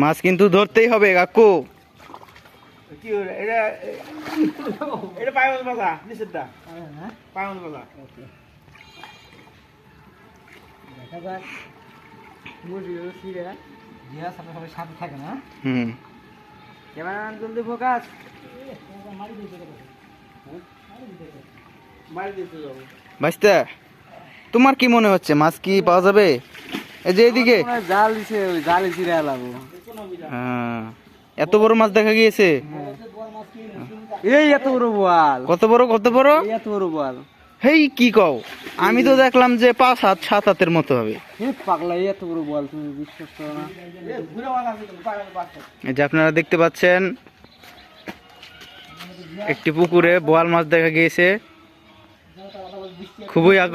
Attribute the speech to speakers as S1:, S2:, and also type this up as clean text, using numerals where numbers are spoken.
S1: মাছ কিন্তু ধরতেই হবে কাকু।
S2: কি এটা এটা পায় মাছ বাজা নিচেরটা পায় মাছ বাজা দেখা যাক মুরগির সিরে জিয়া সবাই সাথে থাকে না। ক্যামেরাম্যান জলদি ফোকাস মারি দিতে যাবো।
S1: ভাইস্তা তোমার কি মনে হচ্ছে মাছ কি পাওয়া যাবে? এই যে এদিকে
S2: জাল দিছে, ওই জালে ছিঁড়ে এলাবো।
S1: এত বড় মাছ দেখা গিয়েছে।
S2: এই এত বড় বোয়াল,
S1: কত বড় কত বড়?
S2: এত বড় বোয়াল।
S1: হেই কি কও, আমি তো দেখলাম যে 5 হাত 7 হাতের মতো হবে।
S2: পাগলা এত বড় বোয়াল তুমি বিশ্বাস করো না।
S1: এই যে আপনারা দেখতে পাচ্ছেন একটি পুকুরে বোয়াল মাছ দেখা গিয়েছে। খুবই